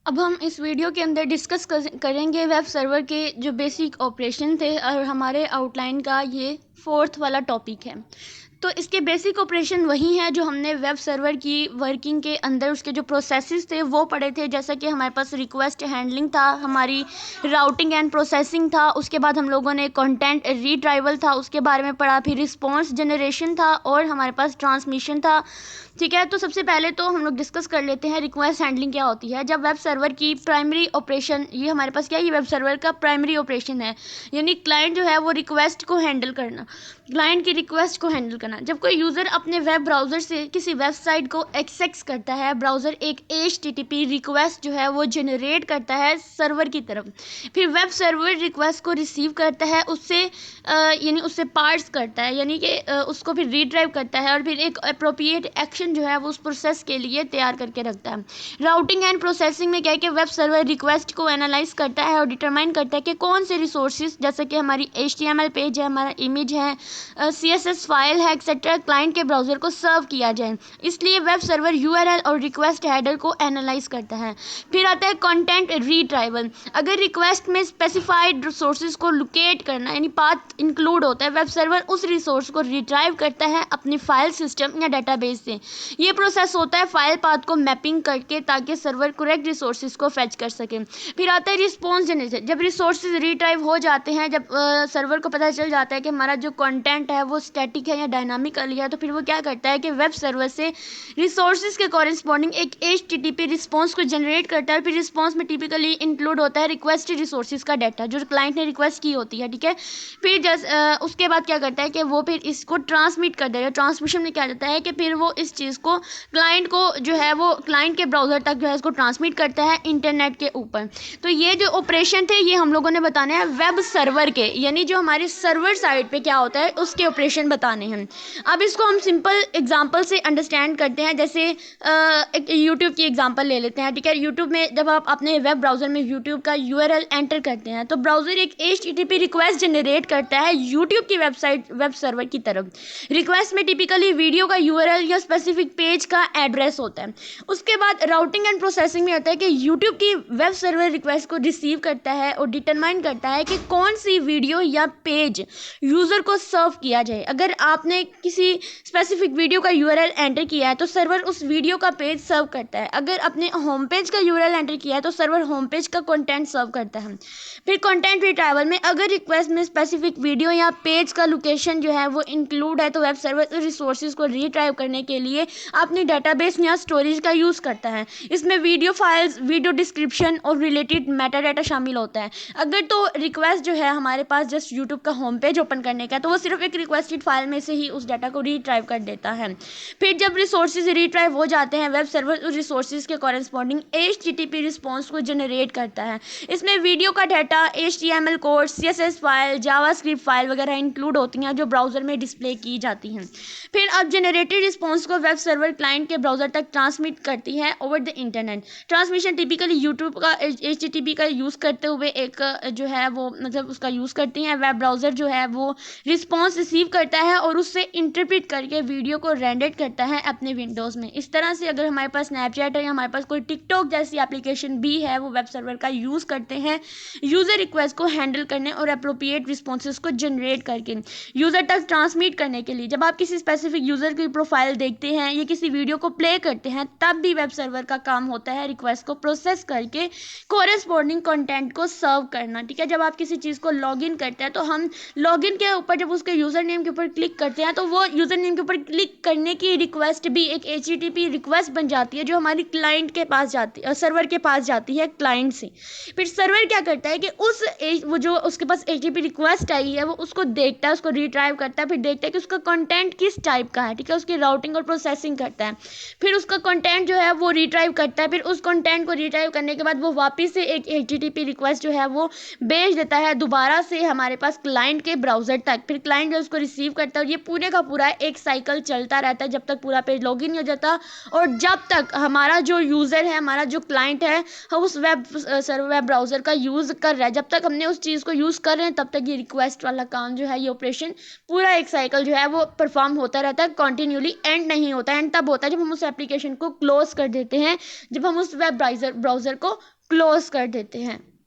अब हम इस वीडियो के अंदर डिस्कस करेंगे वेब सर्वर के जो बेसिक ऑपरेशन थे और हमारे आउटलाइन का ये फोर्थ वाला टॉपिक है। तो इसके बेसिक ऑपरेशन वही हैं जो हमने वेब सर्वर की वर्किंग के अंदर उसके जो प्रोसेसेस थे वो पढ़े थे। जैसा कि हमारे पास रिक्वेस्ट हैंडलिंग था, हमारी राउटिंग एंड प्रोसेसिंग था, उसके बाद हम लोगों ने कंटेंट रीट्राइवल था उसके बारे में पढ़ा, फिर रिस्पॉन्स जनरेशन था और हमारे पास ट्रांसमिशन था। ठीक है, तो सबसे पहले तो हम लोग डिस्कस कर लेते हैं रिक्वेस्ट हैंडलिंग क्या होती है। जब वेब सर्वर की प्राइमरी ऑपरेशन, ये हमारे पास क्या है, ये वेब सर्वर का प्राइमरी ऑपरेशन है, यानी क्लाइंट जो है वो रिक्वेस्ट को हैंडल करना, क्लाइंट की रिक्वेस्ट को हैंडल करना। जब कोई यूज़र अपने वेब ब्राउज़र से किसी वेबसाइट को एक्सेस करता है, ब्राउज़र एक HTTP रिक्वेस्ट जो है वो जनरेट करता है सर्वर की तरफ, फिर वेब सर्वर रिक्वेस्ट को रिसीव करता है, उससे यानी उससे पार्स करता है, यानी कि उसको फिर रीड्राइव करता है और फिर एक अप्रोप्रिएट एक्शन जो है वो उस प्रोसेस के लिए तैयार करके रखता है। राउटिंग एंड प्रोसेसिंग में क्या है कि वेब सर्वर रिक्वेस्ट को एनालाइज करता है और डिटरमाइन करता है कि कौन से रिसोर्सेज, जैसे कि हमारी HTML पेज है, हमारा इमेज है, CSS फाइल है एक्सेट्रा, क्लाइंट के ब्राउज़र को सर्व किया जाए। इसलिए वेब सर्वर URL और रिक्वेस्ट हेडर को एनालाइज करता है। फिर आता है कंटेंट रीट्राइवल। अगर रिक्वेस्ट में स्पेसिफाइड रिसोर्सेज को लोकेट करना यानी पाथ इंक्लूड होता है, वेब सर्वर उस रिसोर्स को रिट्राइव करता है अपनी फाइल सिस्टम या डेटाबेस से। ये प्रोसेस होता है फाइल पाथ को मैपिंग करके, ताकि सर्वर करेक्ट रिसोर्सेज को फेच कर सके। फिर आता है रिस्पॉन्स जनरेशन। जब रिसोर्सेज रिट्राइव हो जाते हैं, जब सर्वर को पता चल जाता है कि हमारा जो कंटेंट है वो स्टैटिक है या डायनामिकली है, तो फिर वो क्या करता है कि वेब सर्वर से रिसोर्सेज के कॉरेस्पॉन्डिंग एक HTTP रिस्पॉन्स को जनरेट करता है। फिर रिस्पॉन्स में टिपिकली इंक्लूड होता है रिक्वेस्टेड रिसोर्सेज का डाटा जो क्लाइंट ने रिक्वेस्ट की होती है। ठीक है, फिर उसके बाद क्या करता है कि वो फिर इसको ट्रांसमिट कर देगा। ट्रांसमिशन में क्या जाता है कि फिर वो इस चीज़ को क्लाइंट को जो है वो क्लाइंट के ब्राउज़र तक जो है इसको ट्रांसमिट करता है इंटरनेट के ऊपर। तो ये जो ऑपरेशन थे ये हम लोगों ने बताने हैं वेब सर्वर के, यानी जो हमारे सर्वर साइड पे क्या होता है उसके ऑपरेशन बताने हैं। अब इसको हम सिंपल एग्जांपल से अंडरस्टैंड करते हैं। जैसे एक यूट्यूब की एग्जांपल ले लेते हैं। ठीक है, यूट्यूब में जब आप अपने वेब ब्राउज़र में यूट्यूब का URL एंटर करते हैं तो ब्राउज़र एक HTTP रिक्वेस्ट जनरेट करता है यूट्यूब की वेबसाइट वेब सर्वर की तरफ। रिक्वेस्ट में टिपिकली वीडियो का URL या स्पेसिफिक पेज का एड्रेस होता है। उसके बाद राउटिंग एंड प्रोसेसिंग में होता है कि यूट्यूब की वेब सर्वर रिक्वेस्ट को रिसीव करता है और डिटरमाइन करता है कि कौन सी वीडियो या पेज यूज़र को सर्व किया जाए। अगर आपने किसी स्पेसिफिक वीडियो का URL एंटर किया है तो सर्वर उस वीडियो का पेज सर्व करता है। अगर अपने होम पेज का URL एंटर किया है तो सर्वर होम पेज का कंटेंट सर्व करता है। फिर कंटेंट रिट्राइवल में अगर रिक्वेस्ट में स्पेसिफिक वीडियो या पेज का लोकेशन जो है वो इंक्लूड है तो वेब सर्वर रिसोर्सेज को रिट्राइव करने के लिए अपनी डेटाबेस या स्टोरेज का यूज़ करता है। इसमें वीडियो फाइल्स, वीडियो डिस्क्रिप्शन और रिलेटेड मेटा डाटा शामिल होता है। अगर तो रिक्वेस्ट जो है हमारे पास जस्ट यूट्यूब का होम पेज ओपन करने का, तो वो सिर्फ एक रिक्वेस्टेड फाइल में से ही उस डाटा को रिट्राइव कर देता है। फिर जब रिसोर्सेज रिट्राइव हो जाते हैं, वेब सर्वर उस रिसोर्सेज के कॉरेस्पॉन्डिंग HTTP रिस्पॉन्स को जनरेट करता है। इसमें वीडियो का data, HTML code, CSS file, JavaScript file वगैरह इंक्लूड होती हैं जो ब्राउज़र में डिस्प्ले की जाती हैं। फिर अब जनरेटेड रिस्पॉन्स को वेब सर्वर क्लाइंट के ब्राउज़र तक ट्रांसमिट करती है over the internet. Transmission typically YouTube का HTTP का यूज़ करते हुए एक जो है वो मतलब उसका यूज़ करती हैं। वेब ब्राउज़र जो है वो रिस्पॉन्स रिसीव करता है और उससे इंटरप्रेट करके वीडियो को रेंडर करता है अपने विंडोज़ में। इस तरह से अगर हमारे पास स्नैपचैट है या हमारे पास कोई टिकटॉक जैसी एप्लीकेशन भी है, वो वेब सर्वर का यूज़ करते हैं यूज़र रिक्वेस्ट को हैंडल करने और अप्रोप्रिएट रिस्पॉन्सेज को जनरेट करके यूज़र तक ट्रांसमिट करने के लिए। जब आप किसी स्पेसिफिक यूज़र की प्रोफाइल देखते हैं या किसी वीडियो को प्ले करते हैं, तब भी वेब सर्वर का काम होता है रिक्वेस्ट को प्रोसेस करके कोरेस्पॉन्डिंग कंटेंट को सर्व करना। ठीक है, जब आप किसी चीज़ को लॉगिन करते हैं तो हम लॉगिन के ऊपर जब उसके यूज़र नेम के ऊपर क्लिक करते हैं तो वो यूज़र नेम के ऊपर क्लिक करने की रिक्वेस्ट भी एक HTTP रिक्वेस्ट बन जाती है जो हमारी क्लाइंट के पास जाती है, सर्वर के पास जाती है क्लाइंट से। फिर सर्वर क्या करता है कि वो जो उसके पास HTTP रिक्वेस्ट आई है वो उसको देखता है, उसको रिट्राइव करता है, फिर देखता है कि उसका कंटेंट किस टाइप का है। ठीक है, उसकी राउटिंग और प्रोसेसिंग करता है, फिर उसका कंटेंट जो है वो रिट्राइव करता है। फिर उस कंटेंट को रिट्राइव करने के बाद वो वापस से एक HTTP रिक्वेस्ट जो है वो भेज देता है दोबारा से हमारे पास क्लाइंट के ब्राउज़र तक। फिर क्लाइंट जो उसको रिसीव करता है और ये पूरे का पूरा एक साइकिल चलता रहता है जब तक पूरा पेज लॉगिन नहीं हो जाता और जब तक हमारा जो यूज़र है, हमारा जो क्लाइंट है, हम उस वेब ब्राउज़र का यूज़ कर रहा है। जब तक हमने उस चीज़ को यूज़ कर रहे हैं तब तक ये रिक्वेस्ट वाला काम जो है, ये ऑपरेशन पूरा एक साइकिल जो है वो परफॉर्म होता रहता है, कंटिन्यूली एंड नहीं होता है। एंड तब होता है जब हम उस एप्लीकेशन को क्लोज कर देते हैं, जब हम उस वेब ब्राउज़र को क्लोज कर देते हैं।